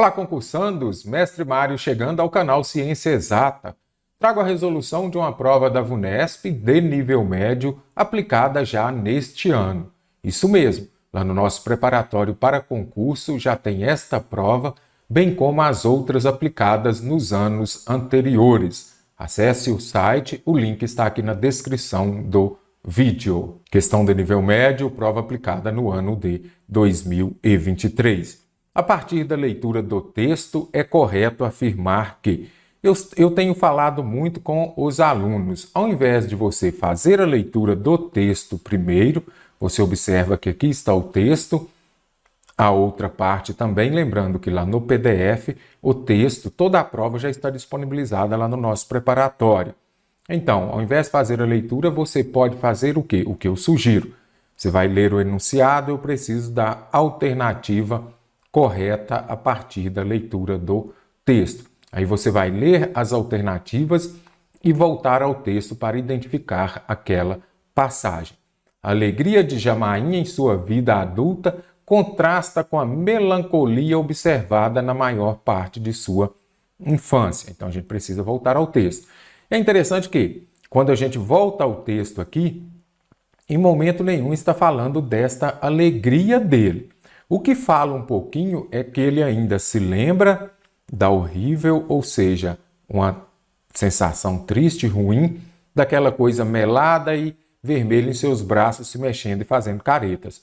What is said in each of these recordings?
Olá, concursandos! Mestre Mário chegando ao canal Ciência Exata. Trago a resolução de uma prova da VUNESP de nível médio aplicada já neste ano. Isso mesmo, lá no nosso preparatório para concurso já tem esta prova, bem como as outras aplicadas nos anos anteriores. Acesse o site, o link está aqui na descrição do vídeo. Questão de nível médio, prova aplicada no ano de 2023. A partir da leitura do texto, é correto afirmar que eu tenho falado muito com os alunos. Ao invés de você fazer a leitura do texto primeiro, você observa que aqui está o texto, a outra parte também, lembrando que lá no PDF, o texto, toda a prova já está disponibilizada lá no nosso preparatório. Então, ao invés de fazer a leitura, você pode fazer o quê? O que eu sugiro. Você vai ler o enunciado, eu preciso da alternativa correta a partir da leitura do texto. Aí você vai ler as alternativas e voltar ao texto para identificar aquela passagem. A alegria de Jamaim em sua vida adulta contrasta com a melancolia observada na maior parte de sua infância. Então a gente precisa voltar ao texto. É interessante que, quando a gente volta ao texto aqui, em momento nenhum está falando desta alegria dele. O que fala um pouquinho é que ele ainda se lembra da horrível, ou seja, uma sensação triste, ruim, daquela coisa melada e vermelha em seus braços se mexendo e fazendo caretas.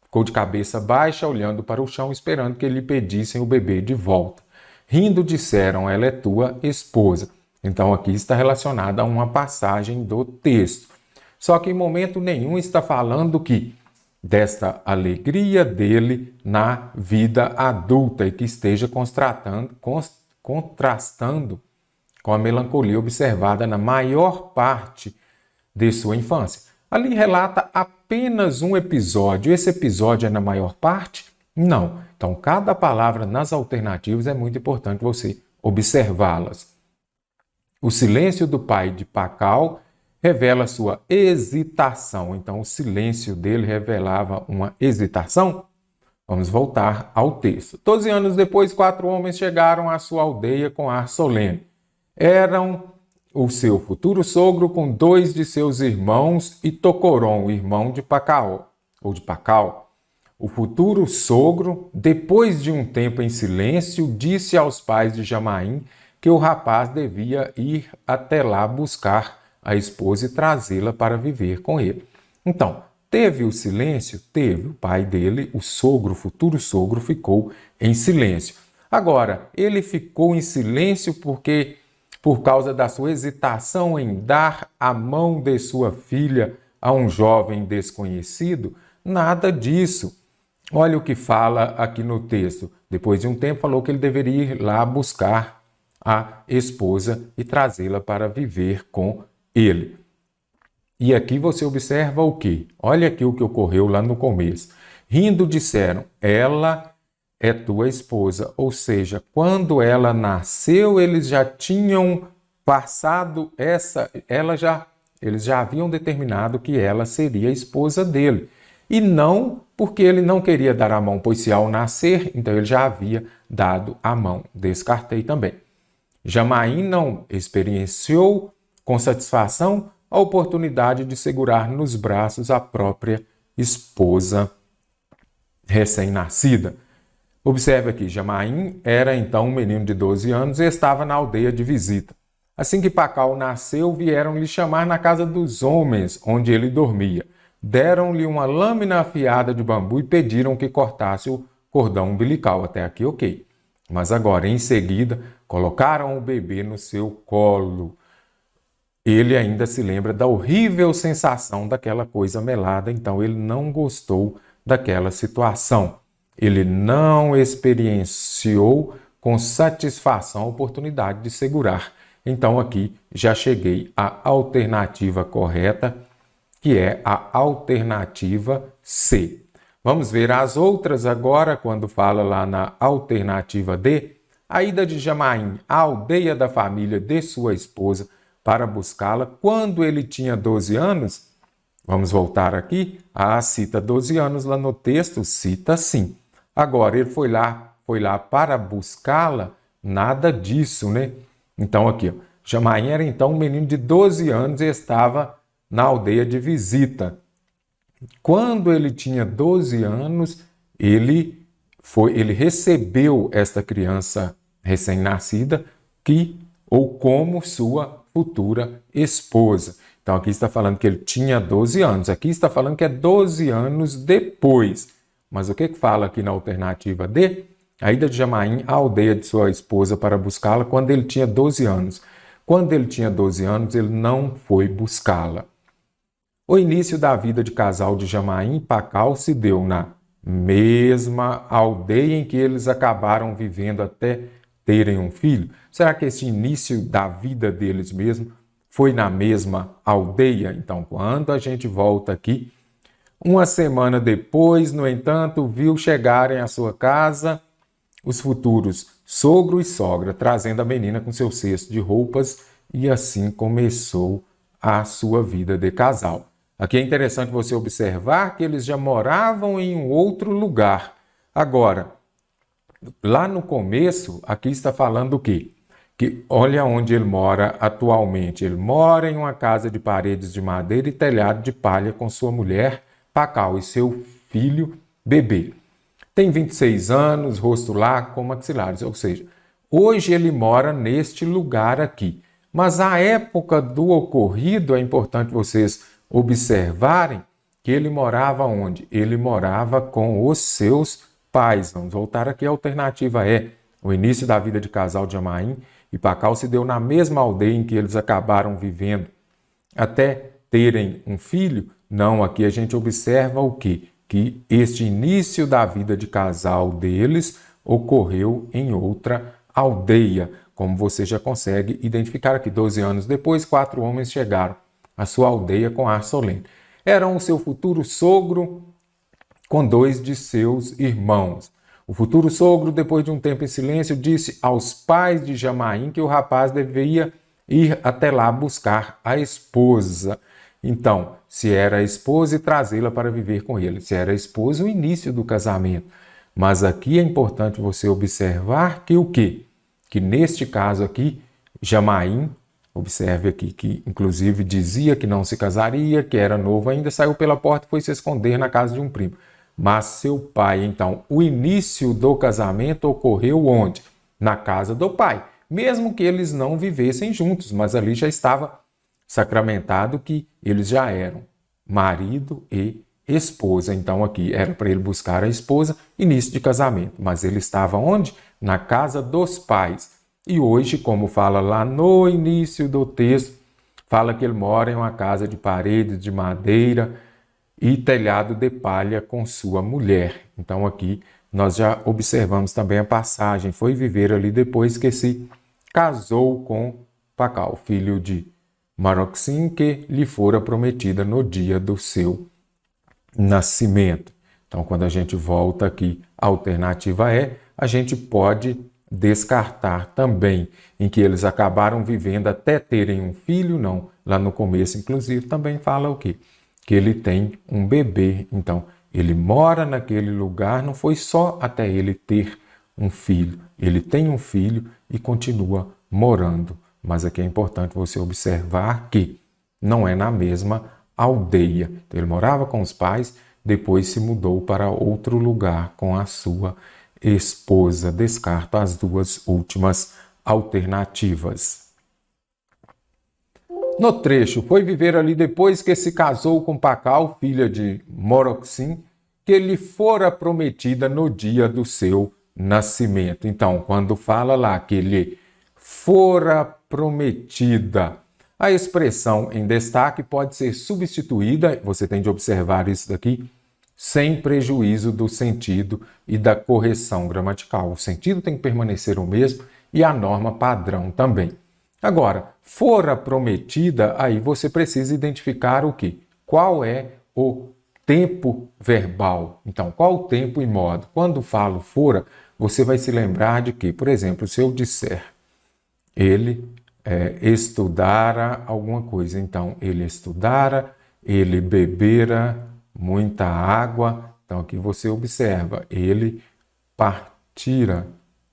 Ficou de cabeça baixa, olhando para o chão, esperando que lhe pedissem o bebê de volta. Rindo, disseram, ela é tua esposa. Então aqui está relacionada a uma passagem do texto. Só que em momento nenhum está falando que desta alegria dele na vida adulta e que esteja contrastando com a melancolia observada na maior parte de sua infância. Ali relata apenas um episódio. Esse episódio é na maior parte? Não. Então, cada palavra nas alternativas é muito importante você observá-las. O silêncio do pai de Pacal revela sua hesitação. Então, o silêncio dele revelava uma hesitação. Vamos voltar ao texto. 12 anos depois, 4 homens chegaram à sua aldeia com ar solene. Eram o seu futuro sogro com 2 de seus irmãos e Tocorom, irmão de Pacal. O futuro sogro, depois de um tempo em silêncio, disse aos pais de Jamaim que o rapaz devia ir até lá buscar a esposa e trazê-la para viver com ele. Então, teve o silêncio? Teve. O pai dele, o sogro, o futuro sogro, ficou em silêncio. Agora, ele ficou em silêncio porque, por causa da sua hesitação em dar a mão de sua filha a um jovem desconhecido? Nada disso. Olha o que fala aqui no texto. Depois de um tempo, falou que ele deveria ir lá buscar a esposa e trazê-la para viver com ele. E aqui você observa o quê? Olha aqui o que ocorreu lá no começo. Rindo disseram, ela é tua esposa. Ou seja, quando ela nasceu, eles já tinham passado eles já haviam determinado que ela seria a esposa dele. E não porque ele não queria dar a mão, pois se ao nascer, então ele já havia dado a mão. Descartei também. Jamaim não experienciou com satisfação a oportunidade de segurar nos braços a própria esposa recém-nascida. Observe aqui, Jamaim era então um menino de 12 anos e estava na aldeia de visita. Assim que Pacal nasceu, vieram lhe chamar na casa dos homens, onde ele dormia. Deram-lhe uma lâmina afiada de bambu e pediram que cortasse o cordão umbilical. Até aqui, ok. Mas agora, em seguida, colocaram o bebê no seu colo. Ele ainda se lembra da horrível sensação daquela coisa melada, então ele não gostou daquela situação. Ele não experienciou com satisfação a oportunidade de segurar. Então aqui já cheguei à alternativa correta, que é a alternativa C. Vamos ver as outras agora, quando fala lá na alternativa D. A ida de Jamaim à aldeia da família de sua esposa para buscá-la quando ele tinha 12 anos. Vamos voltar aqui. Cita 12 anos lá no texto, cita sim. Agora, ele foi lá foi lá para buscá-la, nada disso, né? Então aqui, ó, Jamaim era então um menino de 12 anos e estava na aldeia de visita. Quando ele tinha 12 anos, ele recebeu esta criança recém-nascida ou como sua futura esposa. Então aqui está falando que ele tinha 12 anos. Aqui está falando que é 12 anos depois. Mas o que fala aqui na alternativa D? A ida de Jamaim à aldeia de sua esposa para buscá-la quando ele tinha 12 anos. Quando ele tinha 12 anos, ele não foi buscá-la. O início da vida de casal de Jamaim e Pacal se deu na mesma aldeia em que eles acabaram vivendo até terem um filho. Será que esse início da vida deles mesmo foi na mesma aldeia? Então, quando a gente volta aqui, uma semana depois, no entanto, viu chegarem à sua casa os futuros sogro e sogra, trazendo a menina com seu cesto de roupas, e assim começou a sua vida de casal. Aqui é interessante você observar que eles já moravam em um outro lugar. Agora, lá no começo, aqui está falando o quê? Que olha onde ele mora atualmente. Ele mora em uma casa de paredes de madeira e telhado de palha com sua mulher, Pacal, e seu filho, Bebê. Tem 26 anos, rosto largo com maxilares, ou seja, hoje ele mora neste lugar aqui. Mas a época do ocorrido, é importante vocês observarem que ele morava onde? Ele morava com os seus pais. Vamos voltar aqui, a alternativa é o início da vida de casal de Jamaim e Pacal se deu na mesma aldeia em que eles acabaram vivendo até terem um filho. Não, aqui a gente observa o quê? Que este início da vida de casal deles ocorreu em outra aldeia, como você já consegue identificar aqui. 12 anos depois, 4 homens chegaram à sua aldeia com ar solene. Eram o seu futuro sogro com 2 de seus irmãos. O futuro sogro, depois de um tempo em silêncio, disse aos pais de Jamaim que o rapaz devia ir até lá buscar a esposa. Então, se era a esposa, e trazê-la para viver com ele. Se era a esposa, o início do casamento. Mas aqui é importante você observar que o quê? Que neste caso aqui, Jamaim, observe aqui que inclusive dizia que não se casaria, que era novo ainda, saiu pela porta e foi se esconder na casa de um primo. Mas seu pai, então, o início do casamento ocorreu onde? Na casa do pai. Mesmo que eles não vivessem juntos, mas ali já estava sacramentado que eles já eram marido e esposa. Então aqui era para ele buscar a esposa, início de casamento. Mas ele estava onde? Na casa dos pais. E hoje, como fala lá no início do texto, fala que ele mora em uma casa de paredes de madeira e telhado de palha com sua mulher. Então aqui nós já observamos também a passagem. Foi viver ali depois que se casou com Pacal, filho de Maroxim, que lhe fora prometida no dia do seu nascimento. Então, quando a gente volta aqui, a alternativa é, a gente pode descartar também em que eles acabaram vivendo até terem um filho, não. Lá no começo, inclusive, também fala o quê? Que ele tem um bebê. Então, ele mora naquele lugar, não foi só até ele ter um filho. Ele tem um filho e continua morando. Mas aqui é importante você observar que não é na mesma aldeia. Então, ele morava com os pais, depois se mudou para outro lugar com a sua esposa. Descarto as duas últimas alternativas. No trecho, foi viver ali depois que se casou com Pacal, filha de Moroxim, que lhe fora prometida no dia do seu nascimento. Então, quando fala lá que lhe fora prometida, a expressão em destaque pode ser substituída, você tem de observar isso daqui, sem prejuízo do sentido e da correção gramatical. O sentido tem que permanecer o mesmo e a norma padrão também. Agora, fora prometida, aí você precisa identificar o quê? Qual é o tempo verbal? Então, qual o tempo e modo? Quando falo fora, você vai se lembrar de que, por exemplo, se eu disser ele estudara alguma coisa, então ele estudara, ele bebera muita água. Então aqui você observa, ele partiu tira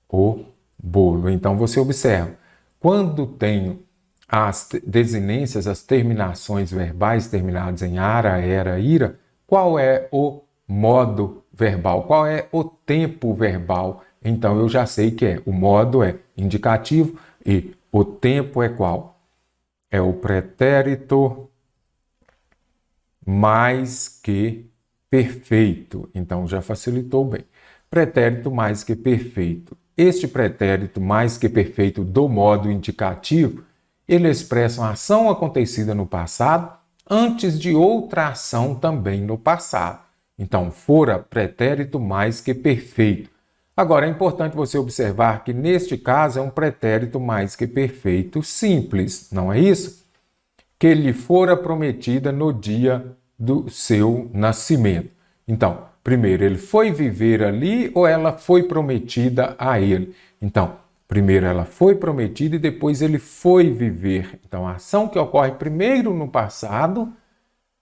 o bolo. Então, você observa, quando tenho as desinências, as terminações verbais terminadas em ara, era, ira, qual é o modo verbal? Qual é o tempo verbal? Então, eu já sei que o modo é indicativo e o tempo é qual? É o pretérito mais que perfeito. Então, já facilitou bem. Pretérito mais que perfeito. Este pretérito mais que perfeito do modo indicativo, ele expressa uma ação acontecida no passado antes de outra ação também no passado. Então, fora pretérito mais que perfeito. Agora, é importante você observar que neste caso é um pretérito mais que perfeito simples, não é isso? Que lhe fora prometida no dia do seu nascimento. Então, primeiro, ele foi viver ali ou ela foi prometida a ele? Então, primeiro ela foi prometida e depois ele foi viver. Então, a ação que ocorre primeiro no passado,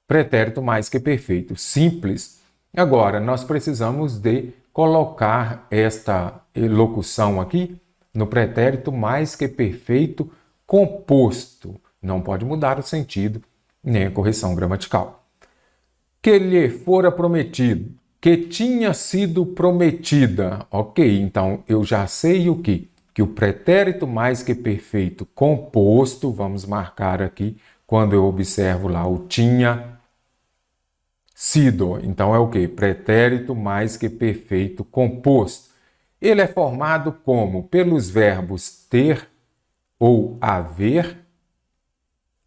pretérito mais que perfeito, simples. Agora, nós precisamos de colocar esta locução aqui no pretérito mais que perfeito composto. Não pode mudar o sentido nem a correção gramatical. Que lhe fora prometido, que tinha sido prometida. Ok, então eu já sei o quê? Que o pretérito mais que perfeito composto, vamos marcar aqui, quando eu observo lá o tinha sido. Então é o quê? Pretérito mais que perfeito composto. Ele é formado como? Pelos verbos ter ou haver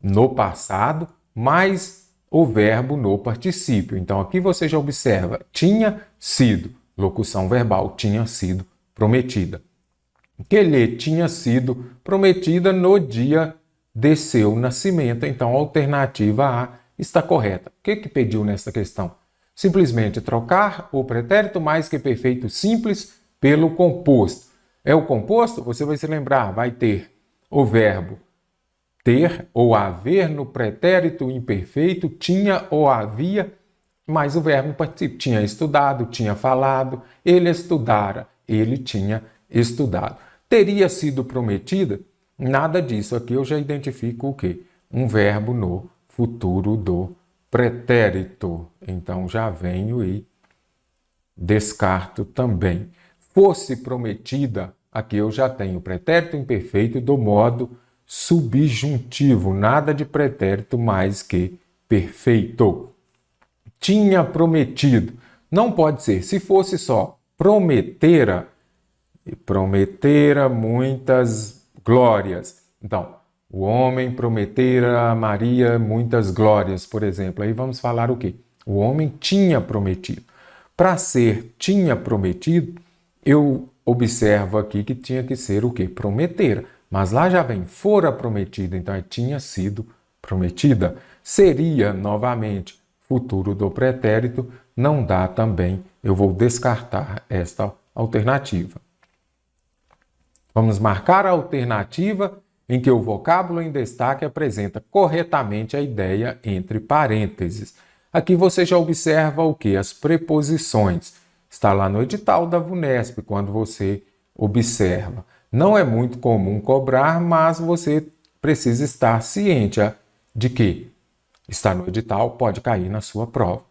no passado, mais o verbo no particípio. Então, aqui você já observa, tinha sido, locução verbal, tinha sido prometida. Que lhe tinha sido prometida no dia de seu nascimento. Então, a alternativa A está correta. O que pediu nessa questão? Simplesmente trocar o pretérito mais que perfeito simples pelo composto. É o composto? Você vai se lembrar, vai ter o verbo ter ou haver no pretérito imperfeito, tinha ou havia, mais o verbo no particípio. Tinha estudado, tinha falado, ele estudara, ele tinha estudado. Teria sido prometida? Nada disso. Aqui eu já identifico o quê? Um verbo no futuro do pretérito. Então já venho e descarto também. Fosse prometida, aqui eu já tenho o pretérito imperfeito do modo subjuntivo, nada de pretérito mais que perfeito. Tinha prometido. Não pode ser. Se fosse só prometera muitas glórias. Então, o homem prometera a Maria muitas glórias, por exemplo. Aí vamos falar o quê? O homem tinha prometido. Para ser tinha prometido, eu observo aqui que tinha que ser o quê? Prometera. Mas lá já vem fora prometida, então tinha sido prometida. Seria, novamente, futuro do pretérito, não dá também. Eu vou descartar esta alternativa. Vamos marcar a alternativa em que o vocábulo em destaque apresenta corretamente a ideia entre parênteses. Aqui você já observa o que? As preposições. Está lá no edital da VUNESP, quando você observa. Não é muito comum cobrar, mas você precisa estar ciente de que está no edital, pode cair na sua prova.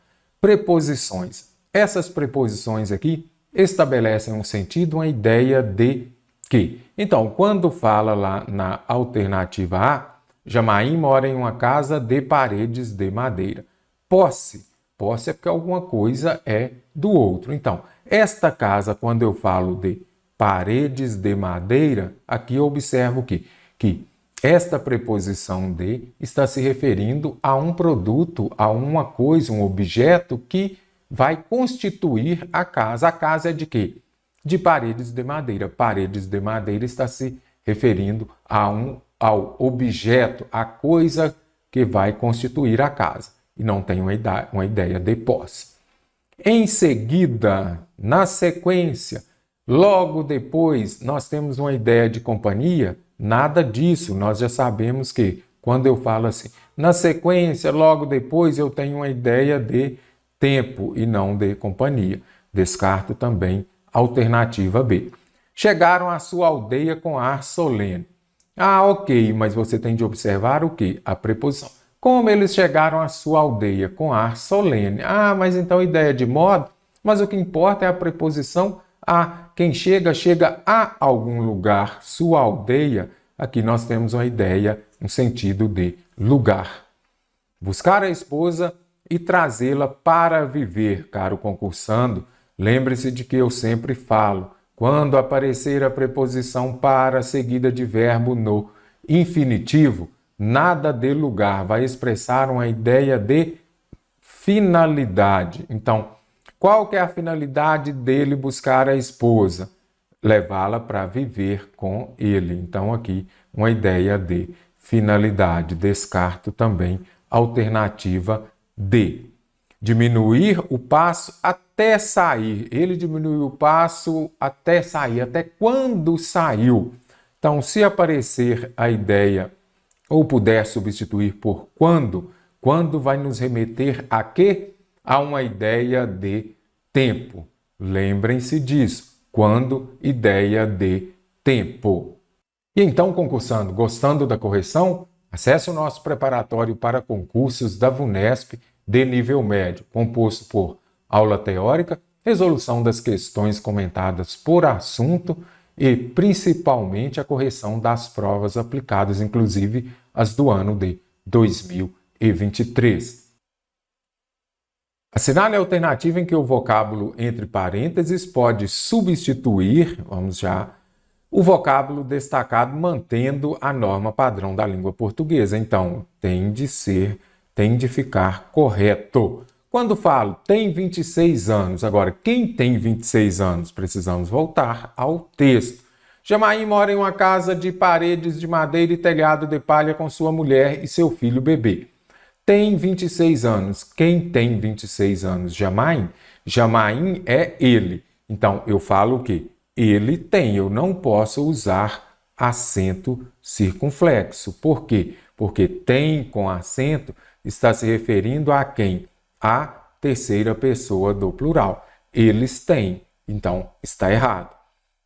Preposições. Essas preposições aqui estabelecem um sentido, uma ideia de que. Então, quando fala lá na alternativa A, Jamaim mora em uma casa de paredes de madeira. Posse. Posse é porque alguma coisa é do outro. Então, esta casa, quando eu falo de paredes de madeira, aqui eu observo que esta preposição de está se referindo a um produto, a uma coisa, um objeto que vai constituir a casa. A casa é de quê? De paredes de madeira. Paredes de madeira está se referindo ao objeto, a coisa que vai constituir a casa. E não tem uma ideia de posse. Em seguida, na sequência, logo depois, nós temos uma ideia de companhia? Nada disso. Nós já sabemos que, quando eu falo assim, na sequência, logo depois, eu tenho uma ideia de tempo e não de companhia. Descarto também alternativa B. Chegaram à sua aldeia com ar solene. Ah, ok, mas você tem de observar o quê? A preposição. Como eles chegaram à sua aldeia com ar solene? Ah, mas então ideia de modo? Mas o que importa é a preposição a. Quem chega, chega a algum lugar. Sua aldeia, aqui nós temos uma ideia, um sentido de lugar. Buscar a esposa e trazê-la para viver, caro concursando. Lembre-se de que eu sempre falo, quando aparecer a preposição para seguida de verbo no infinitivo, nada de lugar, vai expressar uma ideia de finalidade. Então, qual que é a finalidade dele buscar a esposa? Levá-la para viver com ele. Então, aqui, uma ideia de finalidade. Descarto também alternativa D. Diminuir o passo até sair. Ele diminuiu o passo até sair. Até quando saiu? Então, se aparecer a ideia ou puder substituir por quando vai nos remeter a quê? A uma ideia de tempo. Lembrem-se disso. Quando, ideia de tempo. E então, concursando, gostando da correção? Acesse o nosso preparatório para concursos da VUNESP de nível médio, composto por aula teórica, resolução das questões comentadas por assunto e, principalmente, a correção das provas aplicadas, inclusive as do ano de 2023. Assinale a alternativa em que o vocábulo entre parênteses pode substituir, o vocábulo destacado mantendo a norma padrão da língua portuguesa. Então, tem de ficar correto. Quando falo tem 26 anos, agora quem tem 26 anos? Precisamos voltar ao texto. Jamaim mora em uma casa de paredes de madeira e telhado de palha com sua mulher e seu filho bebê. Tem 26 anos. Quem tem 26 anos? Jamaim? Jamaim é ele. Então, eu falo o quê? Ele tem. Eu não posso usar acento circunflexo. Por quê? Porque tem com acento está se referindo a quem? A terceira pessoa do plural. Eles têm. Então, está errado.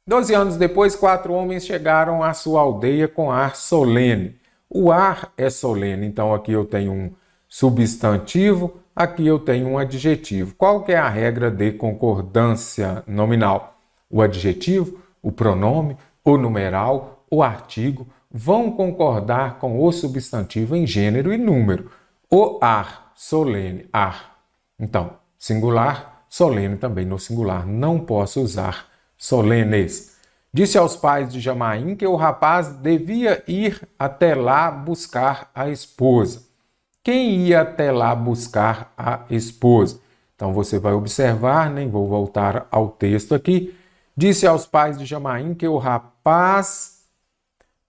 12 anos depois, 4 homens chegaram à sua aldeia com ar solene. O ar é solene. Então, aqui eu tenho um substantivo, aqui eu tenho um adjetivo. Qual que é a regra de concordância nominal? O adjetivo, o pronome, o numeral, o artigo vão concordar com o substantivo em gênero e número. O ar, solene, ar. Então, singular, solene também no singular. Não posso usar solenes. Disse aos pais de Jamaim que o rapaz devia ir até lá buscar a esposa. Quem ia até lá buscar a esposa? Então, você vai observar, nem vou voltar ao texto aqui. Disse aos pais de Jamaim que o rapaz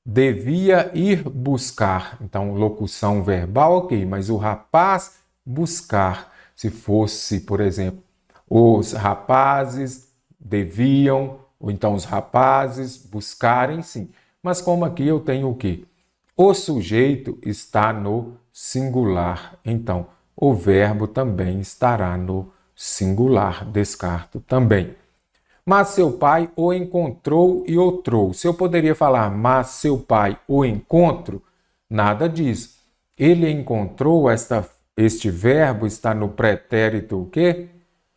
devia ir buscar. Então, locução verbal, ok, mas o rapaz buscar. Se fosse, por exemplo, os rapazes deviam, ou então os rapazes buscarem, sim. Mas como aqui eu tenho o quê? O sujeito está no singular. Então, o verbo também estará no singular. Descarto também. Mas seu pai o encontrou e o trouxe. Eu poderia falar, mas seu pai o encontro? Nada disso. Ele encontrou, este verbo está no pretérito o quê?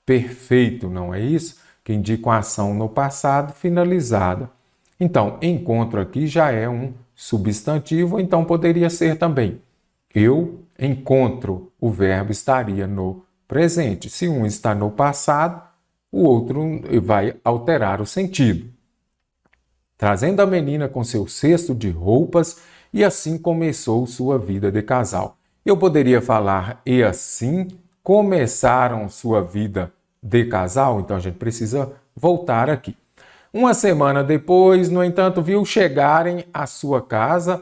Perfeito, não é isso? Que indica uma ação no passado finalizada. Então, encontro aqui já é um substantivo, então poderia ser também. Eu encontro, o verbo estaria no presente. Se um está no passado, o outro vai alterar o sentido. Trazendo a menina com seu cesto de roupas, e assim começou sua vida de casal. Eu poderia falar, e assim começaram sua vida de casal? Então a gente precisa voltar aqui. Uma semana depois, no entanto, viu chegarem à sua casa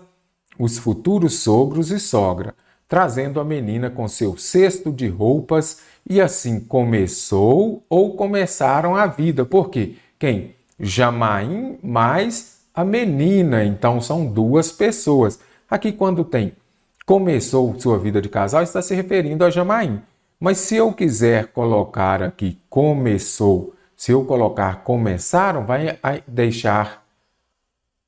os futuros sogros e sogra, trazendo a menina com seu cesto de roupas, e assim começou ou começaram a vida. Por quê? Quem? Jamaim mais a menina. Então são duas pessoas. Aqui quando tem começou sua vida de casal, está se referindo a Jamaim. Mas se eu quiser colocar aqui começou Se eu colocar começaram, vai deixar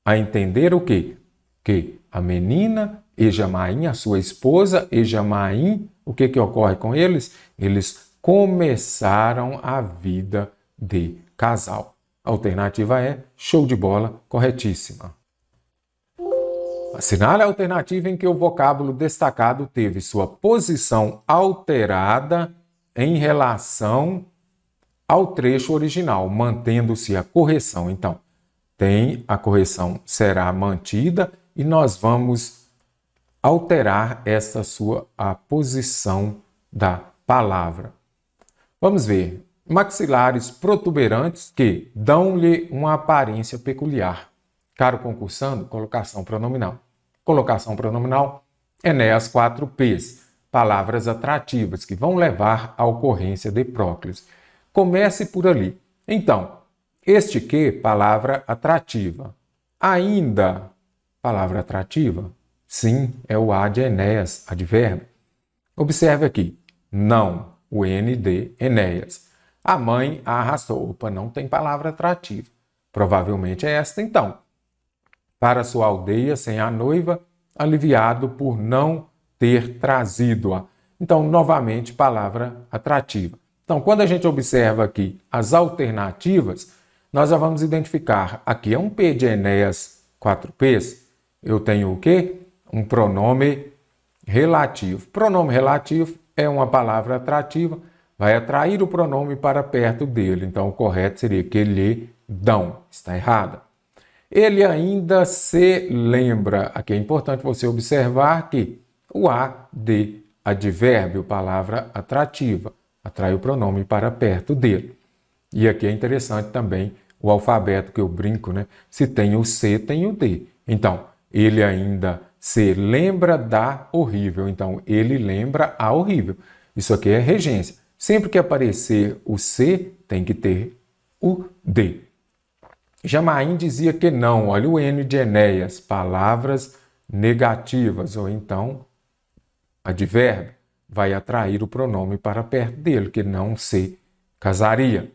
a entender o quê? Que a menina Ejamaim, a sua esposa Ejamaim, o que ocorre com eles? Eles começaram a vida de casal. A alternativa é show de bola, corretíssima. Assinale a alternativa em que o vocábulo destacado teve sua posição alterada em relação ao trecho original, mantendo-se a correção. Então, a correção será mantida e nós vamos alterar a posição da palavra. Vamos ver. Maxilares protuberantes que dão-lhe uma aparência peculiar. Caro concursando, colocação pronominal. Colocação pronominal, Enéas 4Ps. Palavras atrativas que vão levar à ocorrência de próclise. Comece por ali. Então, este que, palavra atrativa. Ainda, palavra atrativa? Sim, é o A de Enéas, advérbio. Observe aqui, não, o N de Enéas. A mãe a arrastou. Opa, não tem palavra atrativa. Provavelmente é esta então. Para sua aldeia sem a noiva, aliviado por não ter trazido-a. Então, novamente, palavra atrativa. Então, quando a gente observa aqui as alternativas, nós já vamos identificar. Aqui é um P de Enéas 4Ps. Eu tenho o quê? Um pronome relativo. Pronome relativo é uma palavra atrativa, vai atrair o pronome para perto dele. Então, o correto seria que lhe dão. Está errada. Ele ainda se lembra. Aqui é importante você observar que o A de advérbio, palavra atrativa, atrai o pronome para perto dele. E aqui é interessante também o alfabeto que eu brinco, né? Se tem o C, tem o D. Então, ele ainda se lembra da horrível. Então, ele lembra a horrível. Isso aqui é regência. Sempre que aparecer o C, tem que ter o D. Jamaim dizia que não. Olha o N de Enéas. Palavras negativas. Ou então, advérbio. Vai atrair o pronome para perto dele, que não se casaria.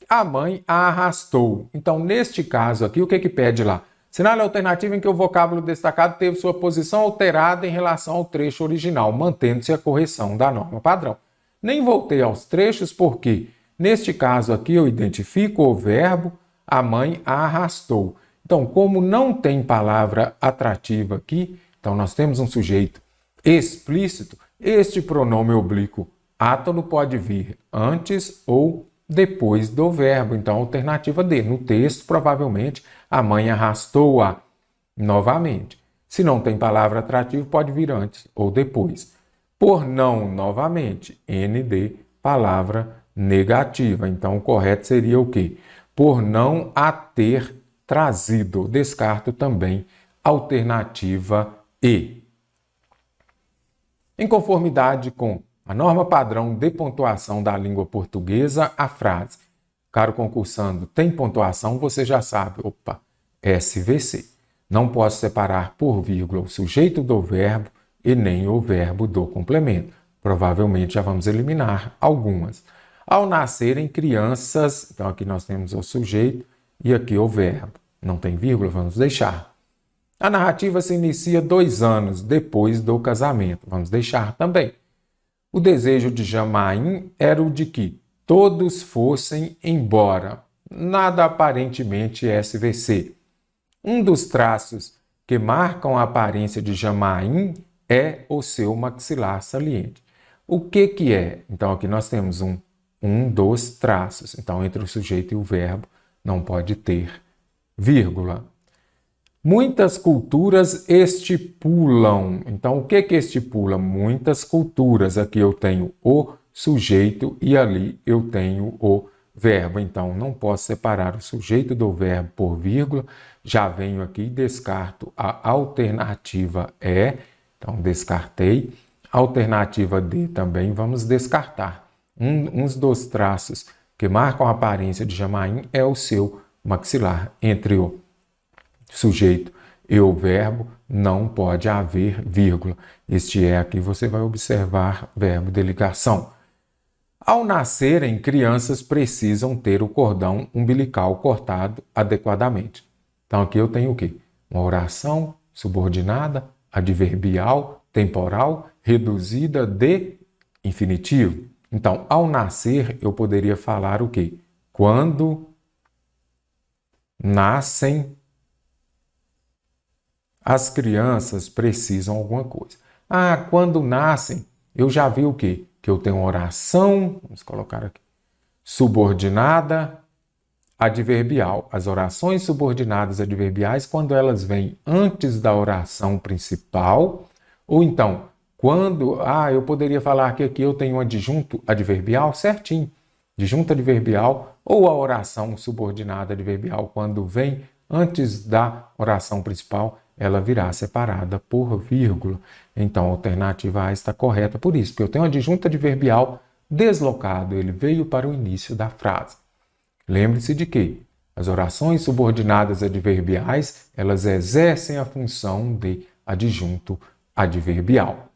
A mãe a arrastou. Então, neste caso aqui, o que pede lá? Sinale alternativa em que o vocábulo destacado teve sua posição alterada em relação ao trecho original, mantendo-se a correção da norma padrão. Nem voltei aos trechos porque, neste caso aqui, eu identifico o verbo, a mãe a arrastou. Então, como não tem palavra atrativa aqui, então nós temos um sujeito explícito, este pronome oblíquo átono pode vir antes ou depois do verbo. Então, a alternativa D. No texto, provavelmente, a mãe arrastou-a novamente. Se não tem palavra atrativa, pode vir antes ou depois. Por não, novamente, ND, palavra negativa. Então, o correto seria o quê? Por não a ter trazido. Descarto também alternativa E. Em conformidade com a norma padrão de pontuação da língua portuguesa, a frase caro concursando, tem pontuação, você já sabe, opa, SVC. Não posso separar por vírgula o sujeito do verbo e nem o verbo do complemento. Provavelmente já vamos eliminar algumas. Ao nascerem crianças, então aqui nós temos o sujeito e aqui o verbo. Não tem vírgula, vamos deixar. A narrativa se inicia 2 anos depois do casamento. Vamos deixar também. O desejo de Jamaim era o de que todos fossem embora. Nada aparentemente SVC. Um dos traços que marcam a aparência de Jamaim é o seu maxilar saliente. O que é? Então, aqui nós temos um dos traços. Então, entre o sujeito e o verbo não pode ter vírgula. Muitas culturas estipulam. Então, o que estipula? Muitas culturas. Aqui eu tenho o sujeito e ali eu tenho o verbo. Então, não posso separar o sujeito do verbo por vírgula. Já venho aqui e descarto a alternativa E. Então, descartei. Alternativa D também vamos descartar. Uns dos traços que marcam a aparência de Jamaim é o seu maxilar. Entre o sujeito e o verbo não pode haver vírgula. Este é aqui, você vai observar verbo de ligação. Ao nascerem, crianças precisam ter o cordão umbilical cortado adequadamente. Então aqui eu tenho o quê? Uma oração subordinada, adverbial, temporal, reduzida de infinitivo. Então, ao nascer, eu poderia falar o quê? Quando nascem, as crianças precisam alguma coisa. Quando nascem, eu já vi o quê? Que eu tenho uma oração, vamos colocar aqui, subordinada, adverbial. As orações subordinadas adverbiais, quando elas vêm antes da oração principal, ou então, quando, eu poderia falar que aqui eu tenho um adjunto adverbial, certinho, adjunto adverbial, ou a oração subordinada adverbial, quando vem antes da oração principal, ela virá separada por vírgula. Então, a alternativa A está correta por isso, porque eu tenho um adjunto adverbial deslocado, ele veio para o início da frase. Lembre-se de que as orações subordinadas adverbiais, elas exercem a função de adjunto adverbial.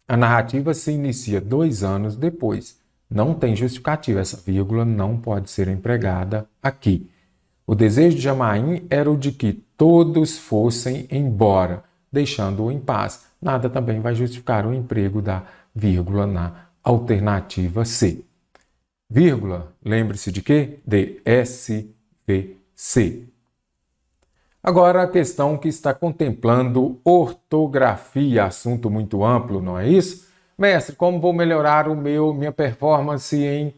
A narrativa se inicia 2 anos depois. Não tem justificativa, essa vírgula não pode ser empregada aqui. O desejo de Jamaim era o de que todos fossem embora, deixando-o em paz. Nada também vai justificar o emprego da vírgula na alternativa C. Vírgula, lembre-se de quê? De SVC. Agora a questão que está contemplando ortografia, assunto muito amplo, não é isso? Mestre, como vou melhorar minha performance em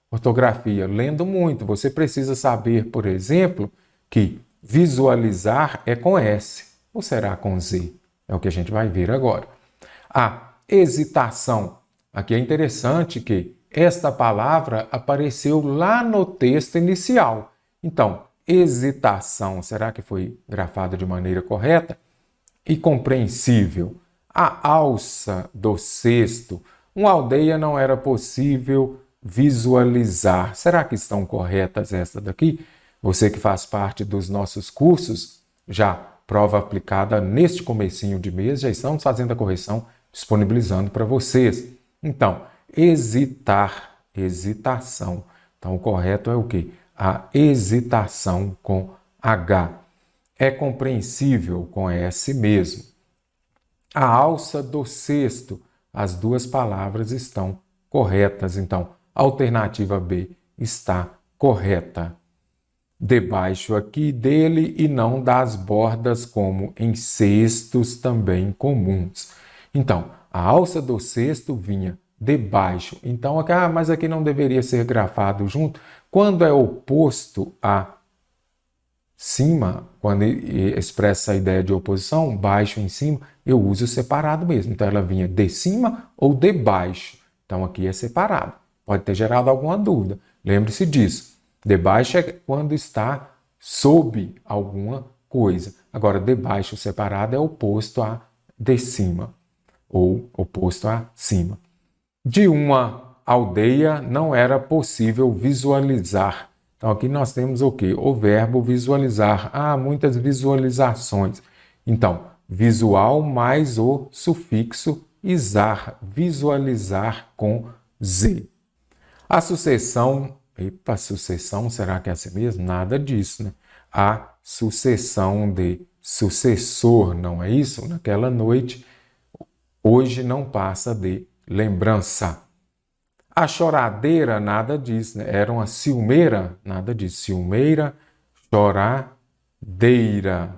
ortografia? Lendo muito. Você precisa saber, por exemplo, que visualizar é com S, ou será com Z? É o que a gente vai ver agora. A hesitação. Aqui é interessante que esta palavra apareceu lá no texto inicial. Então, hesitação, será que foi grafado de maneira correta? E compreensível. A alça do cesto. Uma aldeia não era possível visualizar. Será que estão corretas essas daqui? Você que faz parte dos nossos cursos, já prova aplicada neste comecinho de mês, já estamos fazendo a correção, disponibilizando para vocês. Então, hesitar, hesitação. Então, o correto é o quê? A hesitação com H. É compreensível com S mesmo. A alça do cesto. As duas palavras estão corretas. Então, a alternativa B está correta. Debaixo aqui dele e não das bordas, como em cestos também comuns. Então, a alça do cesto vinha debaixo. Então, aqui, mas aqui não deveria ser grafado junto. Quando é oposto a cima, quando expressa a ideia de oposição, baixo em cima, eu uso separado mesmo. Então, ela vinha de cima ou de baixo. Então, aqui é separado. Pode ter gerado alguma dúvida. Lembre-se disso. Debaixo é quando está sob alguma coisa. Agora, debaixo separado é oposto a de cima ou oposto a cima. De uma aldeia não era possível visualizar. Então, aqui nós temos o quê? O verbo visualizar. Muitas visualizações. Então, visual mais o sufixo izar, visualizar com Z. A sucessão, sucessão, será que é assim mesmo? Nada disso, né? A sucessão de sucessor, não é isso? Naquela noite, hoje não passa de lembrança. A choradeira, nada disso, né? Era uma ciumeira, nada disso. Ciumeira, choradeira.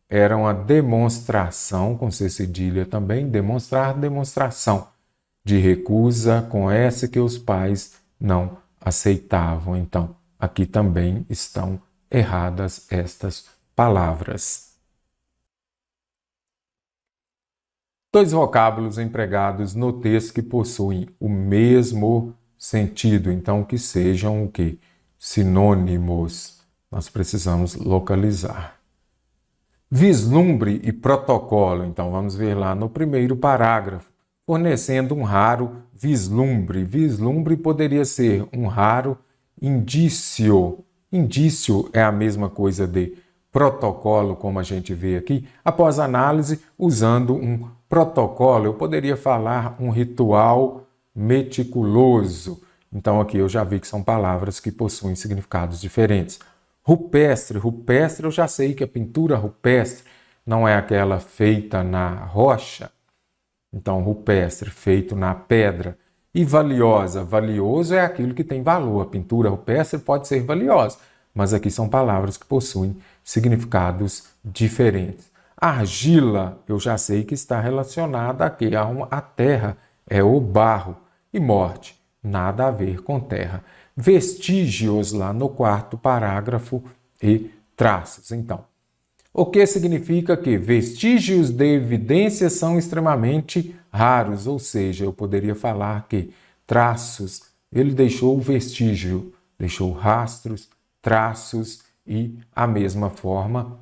Era uma demonstração, com C cedilha também, demonstrar, demonstração. De recusa com S que os pais não aceitavam. Então, aqui também estão erradas estas palavras. 2 vocábulos empregados no texto que possuem o mesmo sentido, então que sejam o quê? Sinônimos. Nós precisamos localizar. Vislumbre e protocolo. Então vamos ver lá no primeiro parágrafo. Fornecendo um raro vislumbre. Vislumbre poderia ser um raro indício. Indício é a mesma coisa de protocolo, como a gente vê aqui. Após análise, usando um protocolo, eu poderia falar um ritual meticuloso. Então aqui eu já vi que são palavras que possuem significados diferentes. Rupestre, rupestre eu já sei que a pintura rupestre não é aquela feita na rocha. Então rupestre, feito na pedra. E valiosa, valioso é aquilo que tem valor. A pintura rupestre pode ser valiosa, mas aqui são palavras que possuem significados diferentes. Argila, eu já sei que está relacionada aqui à terra, é o barro. E morte, nada a ver com terra. Vestígios, lá no quarto parágrafo, e traços. Então, o que significa que vestígios de evidência são extremamente raros, ou seja, eu poderia falar que traços, ele deixou vestígio, deixou rastros, traços e a mesma forma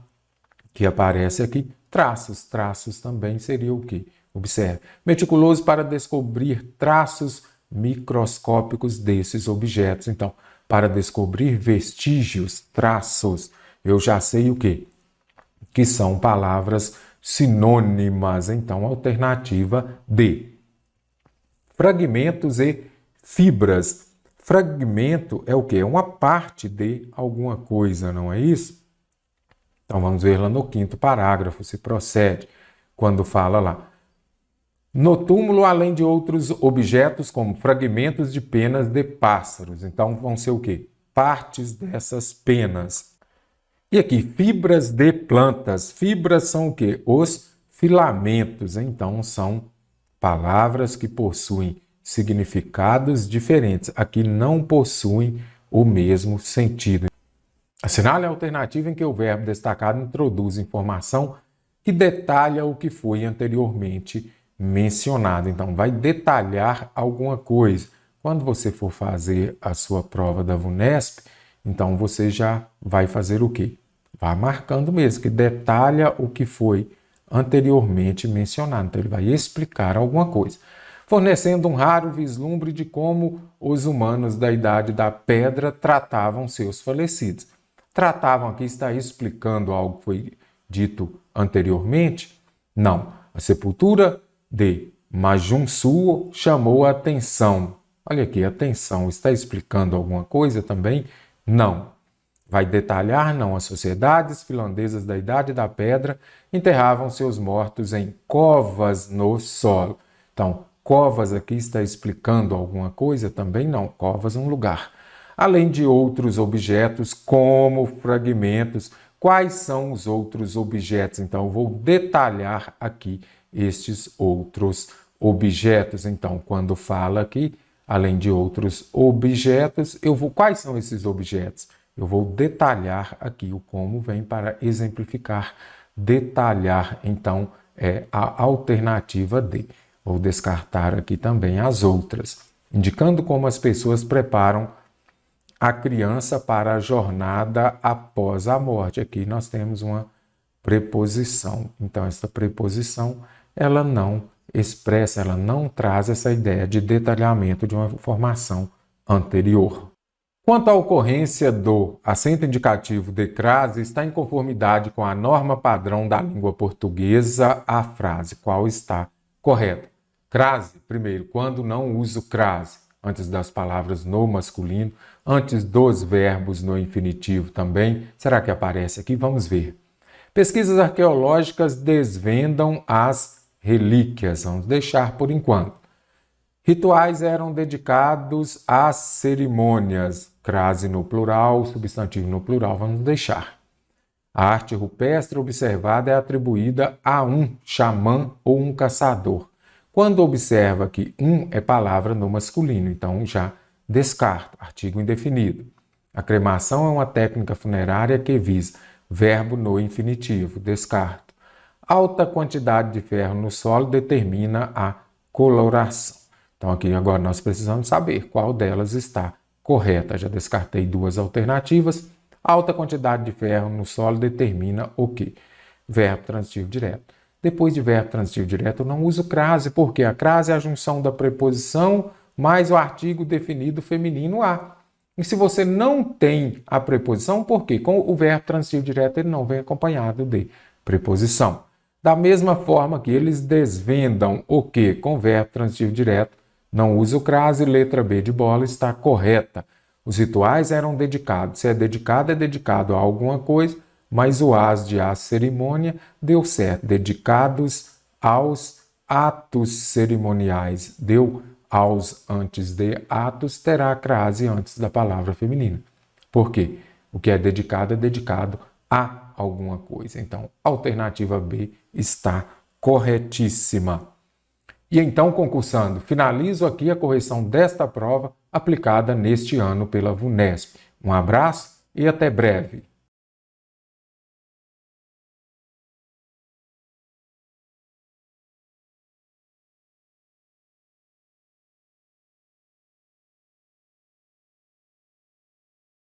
que aparece aqui, traços. Traços também seria o quê? Observe. Meticuloso para descobrir traços microscópicos desses objetos. Então, para descobrir vestígios, traços, eu já sei o quê? Que são palavras sinônimas. Então, alternativa D. Fragmentos e fibras. Fragmento é o quê? É uma parte de alguma coisa, não é isso? Então, vamos ver lá no quinto parágrafo, se procede, quando fala lá. No túmulo, além de outros objetos, como fragmentos de penas de pássaros. Então, vão ser o quê? Partes dessas penas. E aqui, fibras de plantas. Fibras são o quê? Os filamentos. Então, são palavras que possuem significados diferentes. Aqui não possuem o mesmo sentido. Assinale a alternativa em que o verbo destacado introduz informação que detalha o que foi anteriormente mencionado. Então, vai detalhar alguma coisa. Quando você for fazer a sua prova da VUNESP, então você já vai fazer o quê? Vai marcando mesmo, que detalha o que foi anteriormente mencionado. Então, ele vai explicar alguma coisa, fornecendo um raro vislumbre de como os humanos da Idade da Pedra tratavam seus falecidos. Tratavam aqui, está explicando algo que foi dito anteriormente? Não. A sepultura de Majunsu chamou a atenção. Olha aqui, atenção. Está explicando alguma coisa também? Não. Vai detalhar? Não. As sociedades finlandesas da Idade da Pedra enterravam seus mortos em covas no solo. Então, covas aqui está explicando alguma coisa? Também não. Covas é um lugar. Além de outros objetos, como fragmentos. Quais são os outros objetos? Então, eu vou detalhar aqui estes outros objetos. Então, quando fala aqui, além de outros objetos, quais são esses objetos? Eu vou detalhar aqui o como vem para exemplificar. Detalhar, então, é a alternativa D. Vou descartar aqui também as outras, indicando como as pessoas preparam a criança para a jornada após a morte. Aqui nós temos uma preposição. Então, essa preposição, ela não expressa, ela não traz essa ideia de detalhamento de uma informação anterior. Quanto à ocorrência do acento indicativo de crase, está em conformidade com a norma padrão da língua portuguesa a frase. Qual está correta? Crase, primeiro, quando não uso crase, antes das palavras no masculino, antes dos verbos no infinitivo também. Será que aparece aqui? Vamos ver. Pesquisas arqueológicas desvendam as relíquias. Vamos deixar por enquanto. Rituais eram dedicados às cerimônias. Crase no plural, substantivo no plural, vamos deixar. A arte rupestre observada é atribuída a um xamã ou um caçador. Quando observa que é palavra no masculino, então já descarto, artigo indefinido. A cremação é uma técnica funerária que visa verbo no infinitivo, descarto. Alta quantidade de ferro no solo determina a coloração. Então aqui agora nós precisamos saber qual delas está correta. Já descartei duas alternativas. Alta quantidade de ferro no solo determina o quê? Verbo transitivo direto. Depois de verbo transitivo direto, eu não uso crase, porque a crase é a junção da preposição mais o artigo definido feminino a. E se você não tem a preposição, por quê? Com o verbo transitivo direto, ele não vem acompanhado de preposição. Da mesma forma que eles desvendam o quê? Com o verbo transitivo direto, Não usa o crase, letra B de bola está correta. Os rituais eram dedicados. Se é dedicado a alguma coisa, mas o as de a cerimônia deu certo. Dedicados aos atos cerimoniais. Deu aos antes de atos, terá a crase antes da palavra feminina. Por quê? O que é dedicado a alguma coisa. Então, a alternativa B está corretíssima. E então, concursando, finalizo aqui a correção desta prova aplicada neste ano pela VUNESP. Um abraço e até breve.